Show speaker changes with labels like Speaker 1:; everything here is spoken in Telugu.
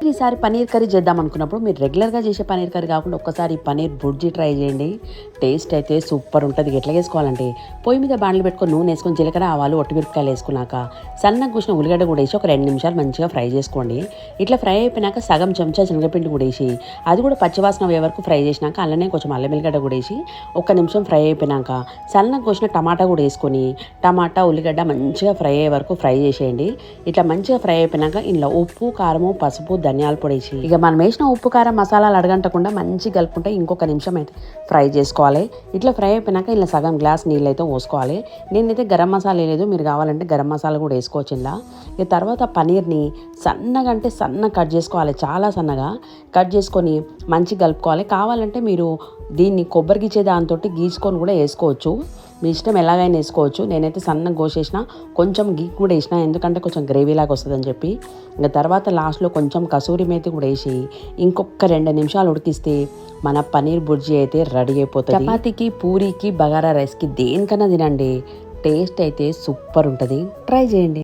Speaker 1: మీరు ఈసారి పన్నీర్ కర్రీ చేద్దాం అనుకున్నప్పుడు మీరు రెగ్యులర్గా చేసే పన్నీర్ కర్రీ కాకుండా ఒక్కసారి పన్నీర్ బుర్జీ ట్రై చేయండి. టేస్ట్ అయితే సూపర్ ఉంటుంది. ఎట్లా వేసుకోవాలంటే పొయ్యి మీద బాండ్లు పెట్టుకొని నూనె వేసుకొని జీలకర్ర ఆవాలు ఒట్టిమిరపకాయలు వేసుకున్నాక సన్నగా కూసిన ఉల్లిగడ్డ కూడా వేసి ఒక 2 నిమిషాలు మంచిగా ఫ్రై చేసుకోండి. ఇట్లా ఫ్రై అయిపోయినాక సగం చెంచా శనగపిండి కూడా వేసి అది కూడా పచ్చివాసన అయ్యే వరకు ఫ్రై చేసినాక అలానే కొంచెం అల్లం వెల్లిగడ్డ కూడా వేసి 1 నిమిషం ఫ్రై అయిపోయినాక సన్నగా కోసిన టమాటా కూడా వేసుకొని టమాటా ఉల్లిగడ్డ మంచిగా ఫ్రై అయ్యే వరకు ఫ్రై చేసేయండి. ఇట్లా మంచిగా ఫ్రై అయిపోయినాక ఇందులో ఉప్పు కారము పసుపు ధనియాల పొడి వేసి ఇక మనం వేసిన ఉప్పు కారం మసాలాలు అడగంటకుండా మంచిగా కలుపుకుంటే ఇంకొక నిమిషం అయితే ఫ్రై చేసుకోవాలి. ఇట్లా ఫ్రై అయిపోయినాక ఇలా సగం గ్లాస్ నీళ్ళు అయితే పోసుకోవాలి. నేనైతే గరం మసాలా వేయలేదు, మీరు కావాలంటే గరం మసాలా కూడా వేసుకోవచ్చు. ఇలా ఇక తర్వాత పన్నీర్ని సన్నగా అంటే సన్నగా కట్ చేసుకోవాలి, చాలా సన్నగా కట్ చేసుకొని మంచిగా కలుపుకోవాలి. కావాలంటే మీరు దీన్ని కొబ్బరి గీచే దాంతో గీసుకొని కూడా వేసుకోవచ్చు, మీ ఇష్టం ఎలాగైనా వేసుకోవచ్చు. నేనైతే సన్నగా కోసేసిన, కొంచెం గీ కూడా వేసిన ఎందుకంటే కొంచెం గ్రేవీ లాగా వస్తుందని చెప్పి. ఇంకా తర్వాత లాస్ట్లో కొంచెం కసూరి మేతి కూడా వేసి ఇంకొక 2 నిమిషాలు ఉడికిస్తే మన పన్నీర్ బుర్జీ అయితే రెడీ అయిపోతుంది. చపాతీకి పూరీకి బగారా రైస్కి దేనికన్నా తినండి, టేస్ట్ అయితే సూపర్ ఉంటుంది. ట్రై చేయండి.